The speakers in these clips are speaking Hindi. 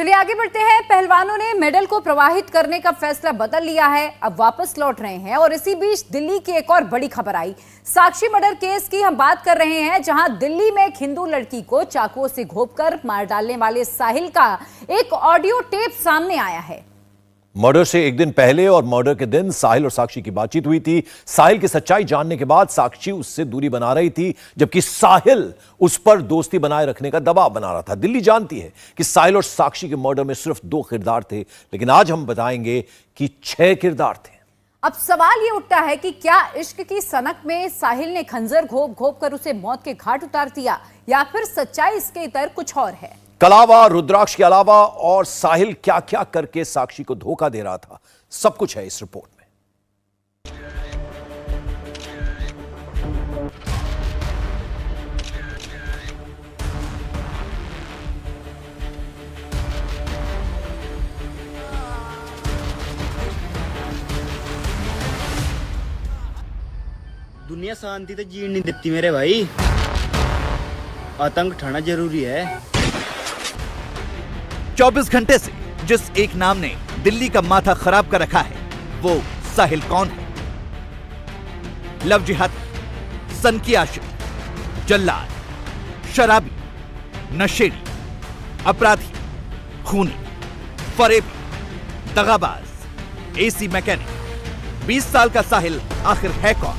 चलिए आगे बढ़ते हैं। पहलवानों ने मेडल को प्रवाहित करने का फैसला बदल लिया है, अब वापस लौट रहे हैं। और इसी बीच दिल्ली की एक और बड़ी खबर आई। साक्षी मर्डर केस की हम बात कर रहे हैं, जहां दिल्ली में एक हिंदू लड़की को चाकुओं से घोंपकर मार डालने वाले साहिल का एक ऑडियो टेप सामने आया है। मर्डर से एक दिन पहले और मर्डर के दिन साहिल और साक्षी की बातचीत हुई थी। साहिल की सच्चाई जानने के बाद साक्षी उससे दूरी बना रही थी, जबकि साहिल उस पर दोस्ती बनाए रखने का दबाव बना रहा था। दिल्ली जानती है कि साहिल और साक्षी के मर्डर में सिर्फ 2 किरदार थे, लेकिन आज हम बताएंगे कि 6 किरदार थे। अब सवाल ये उठता है कि क्या इश्क की सनक में साहिल ने खंजर घोंप कर उसे मौत के घाट उतार दिया, या फिर सच्चाई इसके इतर कुछ और है। कलावा, रुद्राक्ष के अलावा और साहिल क्या क्या करके साक्षी को धोखा दे रहा था, सब कुछ है इस रिपोर्ट में। दुनिया शांति तो जीण नहीं देती मेरे भाई, आतंक उठाना जरूरी है। 24 घंटे से जिस एक नाम ने दिल्ली का माथा खराब कर रखा है, वो साहिल कौन है? लव जिहाद, सन की आशिक, जल्लाद, शराबी, नशेड़ी, अपराधी, खूनी, फरेबी, दगाबाज, एसी मैकेनिक। 20 साल का साहिल आखिर है कौन?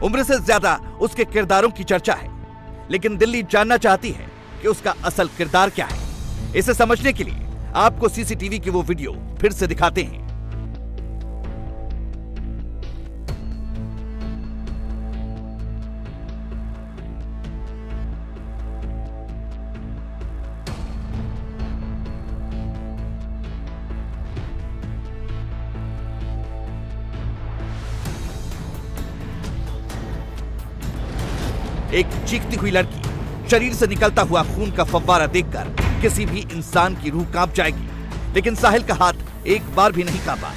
उम्र से ज्यादा उसके किरदारों की चर्चा है, लेकिन दिल्ली जानना चाहती है कि उसका असल किरदार क्या है। इसे समझने के लिए आपको सीसीटीवी की वो वीडियो फिर से दिखाते हैं। एक चीखती हुई लड़की, शरीर से निकलता हुआ खून का फव्वारा देखकर किसी भी इंसान की रूह कांप जाएगी, लेकिन साहिल का हाथ एक बार भी नहीं कांपा।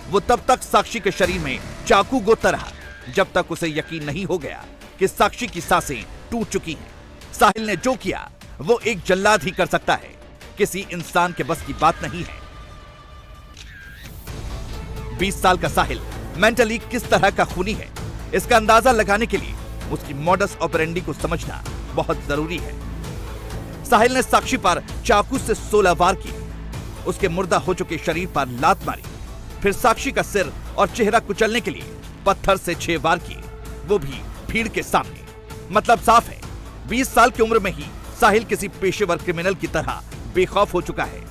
वो तब तक साक्षी के शरीर में चाकू गोदता रहा जब तक उसे यकीन नहीं हो गया कि साक्षी की सांसें टूट चुकी हैं। साहिल ने जो किया वो एक जल्लाद ही कर सकता है, किसी इंसान के बस की बात नहीं है। 20 साल का साहिल मेंटली किस तरह का खूनी है, इसका अंदाजा लगाने के लिए उसकी मॉडस ऑपरेंडी को समझना बहुत जरूरी है। साहिल ने साक्षी पर चाकू से 16 वार किए, उसके मुर्दा हो चुके शरीर पर लात मारी, फिर साक्षी का सिर और चेहरा कुचलने के लिए पत्थर से 6 वार किए, वो भी भीड़ के सामने। मतलब साफ है, 20 साल की उम्र में ही साहिल किसी पेशेवर क्रिमिनल की तरह बेखौफ हो चुका है।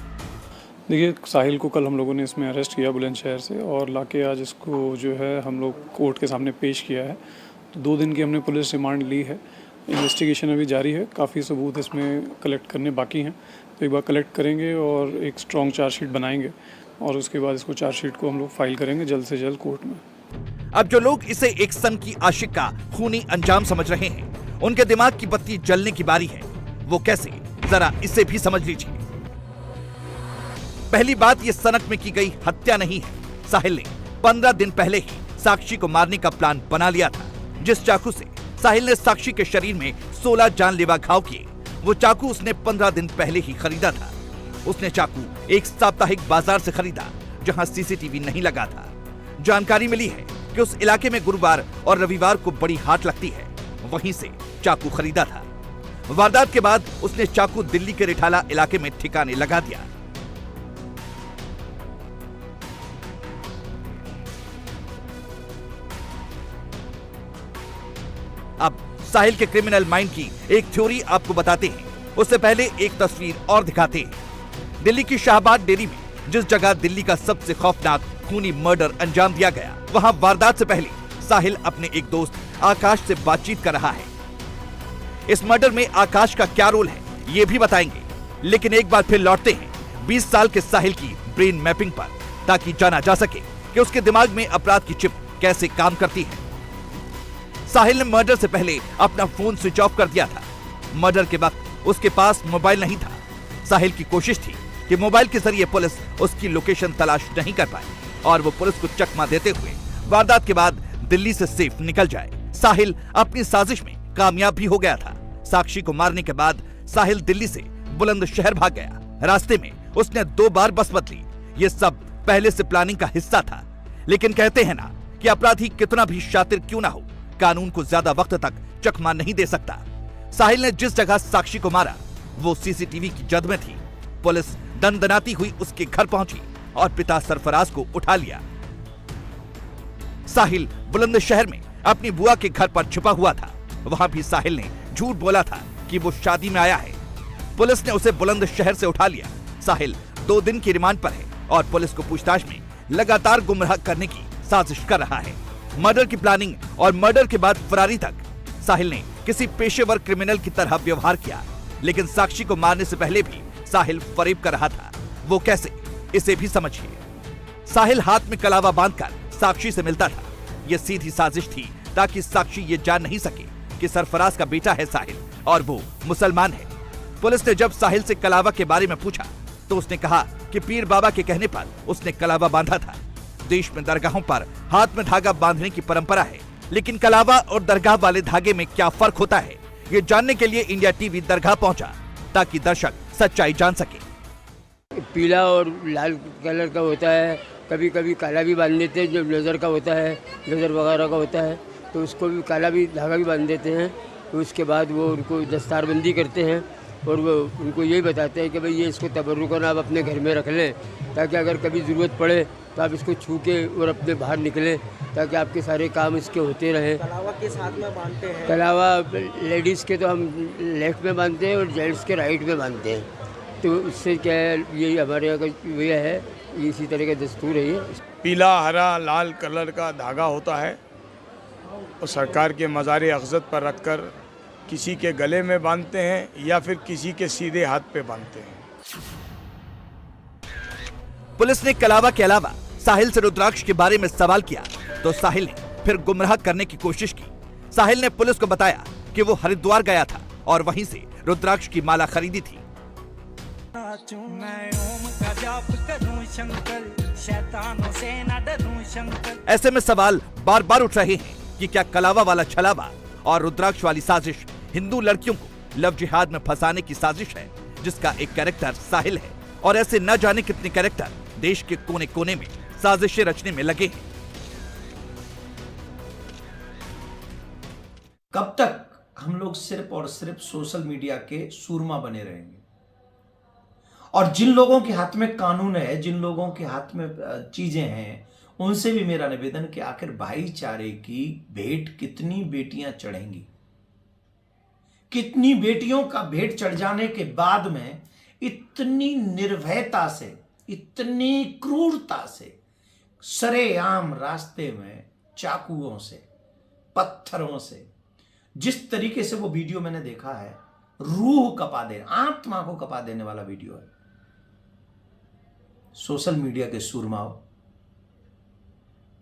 देखिए, साहिल को कल हम लोगों ने इसमें अरेस्ट किया बुलंदशहर से, और लाके आज इसको जो है हम लोग कोर्ट के सामने पेश किया है। तो 2 दिन की हमने पुलिस रिमांड ली है। इन्वेस्टिगेशन अभी जारी है, काफ़ी सबूत इसमें कलेक्ट करने बाकी हैं, तो एक बार कलेक्ट करेंगे और एक स्ट्रॉन्ग चार्जशीट बनाएंगे, और उसके बाद इसको चार्जशीट को हम लोग फाइल करेंगे जल्द से जल्द कोर्ट में। अब जो लोग इसे एक सन की आशिक का खूनी अंजाम समझ रहे हैं, उनके दिमाग की बत्ती जलने की बारी है। वो कैसे, जरा इसे भी समझ लीजिए। पहली बात, ये सनक में की गई हत्या नहीं है। साहिल ने 15 दिन पहले ही साक्षी को मारने का प्लान बना लिया था। जिस चाकू से साहिल ने साक्षी के शरीर में 16 जानलेवा घाव किए, वो चाकू उसने 15 दिन पहले ही खरीदा था। उसने चाकू एक साप्ताहिक बाजार से खरीदा, जहां सीसीटीवी नहीं लगा था। जानकारी मिली है कि उस इलाके में गुरुवार और रविवार को बड़ी हाट लगती है, वहीं से चाकू खरीदा था। वारदात के बाद उसने चाकू दिल्ली के रिठाला इलाके में ठिकाने लगा दिया। अब साहिल के क्रिमिनल माइंड की एक थ्योरी आपको बताते हैं, उससे पहले एक तस्वीर और दिखाते हैं। दिल्ली की शाहबाद डेरी में, जिस जगह दिल्ली का सबसे खौफनाक खूनी मर्डर अंजाम दिया गया, वहां वारदात से पहले साहिल अपने एक दोस्त आकाश से बातचीत कर रहा है। इस मर्डर में आकाश का क्या रोल है, ये भी बताएंगे, लेकिन एक बार फिर लौटते हैं 20 साल के साहिल की ब्रेन मैपिंग पर, ताकि जाना जा सके कि उसके दिमाग में अपराध की चिप कैसे काम करती है। साहिल ने मर्डर से पहले अपना फोन स्विच ऑफ कर दिया था। मर्डर के वक्त उसके पास मोबाइल नहीं था। साहिल की कोशिश थी कि मोबाइल के जरिए पुलिस उसकी लोकेशन तलाश नहीं कर पाए, और वो पुलिस को चकमा देते हुए वारदात के बाद दिल्ली से सेफ निकल जाए। साहिल अपनी साजिश में कामयाब भी हो गया था। साक्षी को मारने के बाद साहिल दिल्ली से बुलंदशहर भाग गया। रास्ते में उसने 2 बार बस बदली। ये सब पहले से प्लानिंग का हिस्सा था। लेकिन कहते हैं ना कि अपराधी कितना भी शातिर क्यों ना हो, कानून को ज्यादा वक्त तक चकमा नहीं दे सकता। साहिल ने जिस जगह साक्षी को मारा वो सीसीटीवी की जद में थी। पुलिस दनदनाती हुई उसके घर पहुंची और पिता सरफराज को उठा लिया। साहिल बुलंदशहर में अपनी बुआ के घर पर छिपा हुआ था। वहां भी साहिल ने झूठ बोला था कि वो शादी में आया है। पुलिस ने उसे बुलंदशहर से उठा लिया। साहिल 2 दिन की रिमांड पर है और पुलिस को पूछताछ में लगातार गुमराह करने की साजिश कर रहा है। मर्डर की प्लानिंग और मर्डर के बाद फरारी तक साहिल ने किसी पेशेवर क्रिमिनल की तरह व्यवहार किया। लेकिन साक्षी को मारने से पहले भी साहिल फरेब कर रहा था। वो कैसे, इसे भी समझिए। साहिल हाथ में कलावा बांधकर साक्षी से मिलता था। यह सीधी साजिश थी ताकि साक्षी ये जान नहीं सके कि सरफराज का बेटा है साहिल और वो मुसलमान है। पुलिस ने जब साहिल से कलावा के बारे में पूछा तो उसने कहा कि पीर बाबा के कहने पर उसने कलावा बांधा था। देश में दरगाहों पर हाथ में धागा बांधने की परंपरा है, लेकिन कलावा और दरगाह वाले धागे में क्या फर्क होता है, ये जानने के लिए इंडिया टीवी दरगाह पहुंचा ताकि दर्शक सच्चाई जान सके। पीला और लाल कलर का होता है, कभी कभी काला भी बांध देते हैं। जो लेज़र का होता है, लेज़र वगैरह का होता है, तो उसको भी काला भी धागा भी बांध देते हैं। तो उसके बाद वो उनको दस्तारबंदी करते हैं और वो उनको यही बताते हैं कि भाई ये इसको तबर्रुकन आप अपने घर में रख लें, ताकि अगर कभी ज़रूरत पड़े तो आप इसको छू के और अपने बाहर निकलें, ताकि आपके सारे काम इसके होते रहें। कलावा किस हाथ में बांधते हैं? कलावा लेडीज़ के तो हम लेफ्ट में बांधते हैं और जेंट्स के राइट में बांधते हैं। तो उससे क्या है, यही हमारे यहाँ का ये है, इसी तरह का दस्तूर है। ये पीला, हरा, लाल कलर का धागा होता है और सरकार के मज़ार अक़ज़त पर रखकर किसी के गले में बांधते हैं या फिर किसी के सीधे हाथ पे बांधते हैं। पुलिस ने कलावा के अलावा साहिल से रुद्राक्ष के बारे में सवाल किया तो साहिल ने फिर गुमराह करने की कोशिश की। साहिल ने पुलिस को बताया कि वो हरिद्वार गया था और वहीं से रुद्राक्ष की माला खरीदी थी। ऐसे में सवाल बार बार उठ रहे हैं कि क्या कलावा वाला छलावा और रुद्राक्ष वाली साजिश हिंदू लड़कियों को लव जिहाद में फंसाने की साजिश है, जिसका एक कैरेक्टर साहिल है। और ऐसे न जाने कितने कैरेक्टर देश के कोने कोने में साजिशें रचने में लगे हैं। कब तक हम लोग सिर्फ और सिर्फ सोशल मीडिया के सूरमा बने रहेंगे? और जिन लोगों के हाथ में कानून है, जिन लोगों के हाथ में चीजें हैं, उनसे भी मेरा निवेदन कि आखिर भाईचारे की भेंट कितनी बेटियां चढ़ेंगी? कितनी बेटियों का भेंट चढ़ जाने के बाद में इतनी निर्भयता से, इतनी क्रूरता से, सरेआम रास्ते में चाकुओं से, पत्थरों से, जिस तरीके से वो वीडियो मैंने देखा है, रूह कपा दे, आत्मा को कपा देने वाला वीडियो है। सोशल मीडिया के सूरमाओं,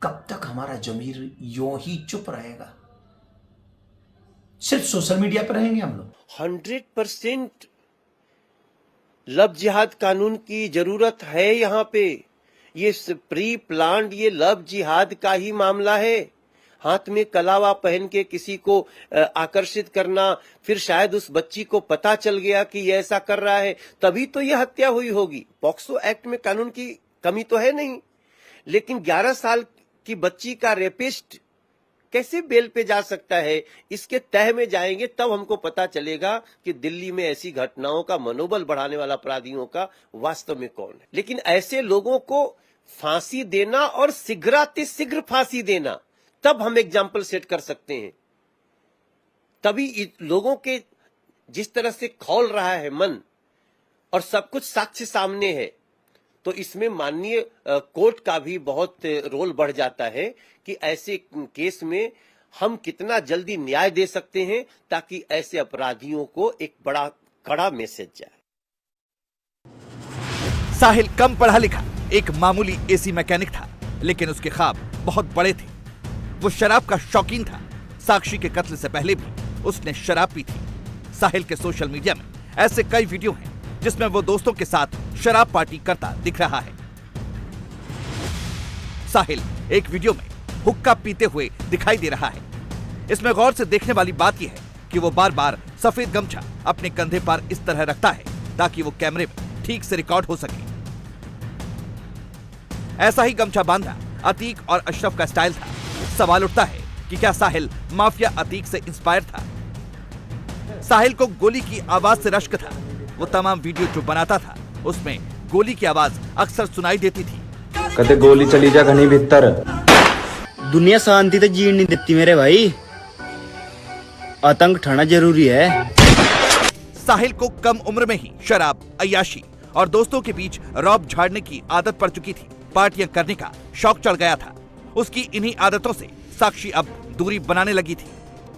कब तक हमारा जमीर यूं ही चुप रहेगा? सिर्फ सोशल मीडिया पर रहेंगे हम लोग? 100% लव जिहाद कानून की जरूरत है। यहाँ पे ये प्री प्लान्ड ये लव जिहाद का ही मामला है। हाथ में कलावा पहन के किसी को आकर्षित करना, फिर शायद उस बच्ची को पता चल गया कि ये ऐसा कर रहा है, तभी तो ये हत्या हुई होगी। पॉक्सो एक्ट में कानून की कमी तो है नहीं, लेकिन 11 साल की बच्ची का रेपिस्ट कैसे बेल पे जा सकता है? इसके तह में जाएंगे तब हमको पता चलेगा कि दिल्ली में ऐसी घटनाओं का मनोबल बढ़ाने वाला अपराधियों का वास्तव में कौन है। लेकिन ऐसे लोगों को फांसी देना और शीघ्र फांसी देना, तब हम एग्जाम्पल सेट कर सकते हैं। तभी लोगों के जिस तरह से खौल रहा है मन और सब कुछ साक्ष्य सामने है, तो इसमें माननीय कोर्ट का भी बहुत रोल बढ़ जाता है कि ऐसे केस में हम कितना जल्दी न्याय दे सकते हैं, ताकि ऐसे अपराधियों को एक बड़ा कड़ा मैसेज जाए। साहिल कम पढ़ा लिखा एक मामूली एसी मैकेनिक था, लेकिन उसके ख्वाब बहुत बड़े थे। वो शराब का शौकीन था। साक्षी के कत्ल से पहले भी उसने शराब पी थी। साहिल के सोशल मीडिया में ऐसे कई वीडियो हैं जिसमें वो दोस्तों के साथ शराब पार्टी करता दिख रहा है। साहिल एक वीडियो में हुक्का पीते हुए दिखाई दे रहा है। इसमें गौर से देखने वाली बात यह है कि वो बार बार सफेद गमछा अपने कंधे पर इस तरह रखता है ताकि वो कैमरे में ठीक से रिकॉर्ड हो सके। ऐसा ही गमछा बांधा अतीक और अशरफ का स्टाइल था। सवाल उठता है कि क्या साहिल माफिया अतीक से इंस्पायर था? साहिल को गोली की आवाज से रश्क था। वो तमाम वीडियो जो बनाता था उसमें गोली की आवाज अक्सर सुनाई देती थी। कदे गोली चली जा घनी भीतर, दुनिया शांति तो जीण नहीं देती मेरे भाई, आतंक ठाना जरूरी है। साहिल को कम उम्र में ही शराब, अय्याशी और दोस्तों के बीच रौब झाड़ने की आदत पड़ चुकी थी। पार्टियां करने का शौक चढ़ गया था। उसकी इन्हीं आदतों से साक्षी अब दूरी बनाने लगी थी।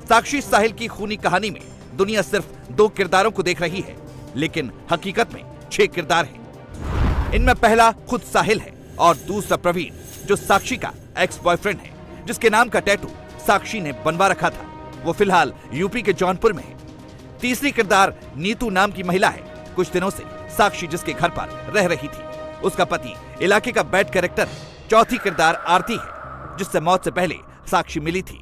साक्षी साहिल की खूनी कहानी में दुनिया सिर्फ 2 किरदारों को देख रही है, लेकिन हकीकत में 6 किरदार हैं। इनमें पहला खुद साहिल है और दूसरा प्रवीण, जो साक्षी का एक्स बॉयफ्रेंड है, जिसके नाम का टैटू साक्षी ने बनवा रखा था। वो फिलहाल यूपी के जौनपुर में है। तीसरी किरदार नीतू नाम की महिला है। कुछ दिनों से साक्षी जिसके घर पर रह रही थी, उसका पति इलाके का बैड कैरेक्टर है। चौथी किरदार आरती है, जिससे मौत से पहले साक्षी मिली थी।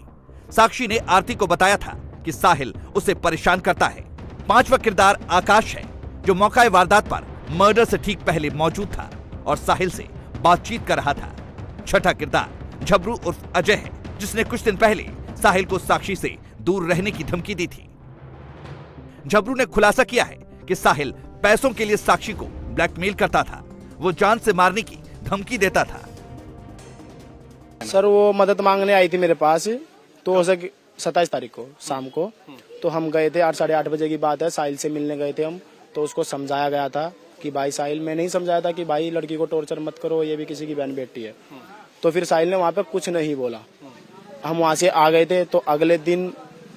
साक्षी ने आरती को बताया था कि साहिल उसे परेशान करता है। पांचवा किरदार आकाश है, जो मौका वारदात पर मर्डर से ठीक पहले मौजूद था और साहिल से बातचीत कर रहा था। छठा किरदार झबरू उर्फ अजय है, जिसने कुछ दिन पहले साहिल को साक्षी से दूर रहने की धमकी दी थी। झबरू ने खुलासा किया है कि साहिल पैसों के लिए साक्षी को ब्लैकमेल करता था। वो जान से मारने की धमकी देता था। सर वो मदद मांगने आई थी मेरे पास, तो हो सके 27 तारीख को शाम को, तो हम गए थे 8 साढ़े 8 बजे की बात है। साहिल से मिलने गए थे हम, तो उसको समझाया गया था कि भाई साहिल, मैं नहीं समझाया था कि भाई लड़की को टॉर्चर मत करो, ये भी किसी की बहन बेटी है। तो फिर साहिल ने वहाँ पे कुछ नहीं बोला। हम वहाँ से आ गए थे, तो अगले दिन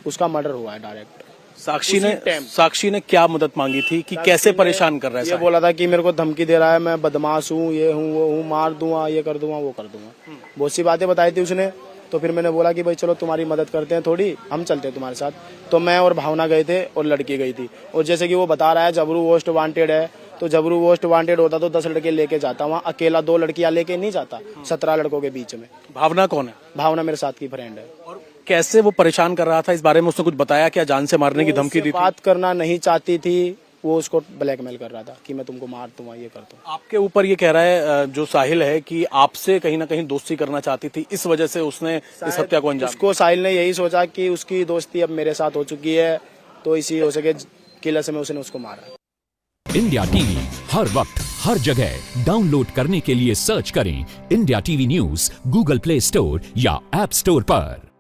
उसका मर्डर हुआ है डायरेक्ट। साक्षी ने क्या मदद मांगी थी कि कैसे परेशान कर रहा है? ये बोला था कि मेरे को धमकी दे रहा है, मैं बदमाश हूँ, ये हूँ, वो हूँ, मार दूंगा, ये कर दूंगा, वो कर दूंगा। बहुत सी बातें बताई थी उसने। तो फिर मैंने बोला कि भाई चलो तुम्हारी मदद करते हैं थोड़ी, हम चलते हैं तुम्हारे साथ। तो मैं और भावना गए थे और लड़की गई थी। और जैसे कि वो बता रहा है झबरू मोस्ट वांटेड है, तो झबरू मोस्ट वांटेड होता तो 10 लड़के लेके जाता। वहाँ अकेला 2 लड़कियां लेके नहीं जाता, 17 लड़कों के बीच में। भावना कौन है? भावना मेरे साथ की फ्रेंड है। और कैसे वो परेशान कर रहा था, इस बारे में उसने कुछ बताया? क्या जान से मारने की धमकी दी थी? बात करना नहीं चाहती थी, वो उसको ब्लैकमेल कर रहा था कि मैं तुमको मार दूंगा, ये कर दूंगा। आपके ऊपर ये कह रहा है जो साहिल है कि आपसे कहीं ना कहीं दोस्ती करना चाहती थी, इस वजह से उसने इस हत्या को अंजाम। उसको साहिल ने यही सोचा कि उसकी दोस्ती अब मेरे साथ हो चुकी है, तो इसी हो सके किलस में उसने उसको मारा। इंडिया टीवी हर वक्त हर जगह डाउनलोड करने के लिए सर्च करें India TV news Google play store या ऐप स्टोर पर।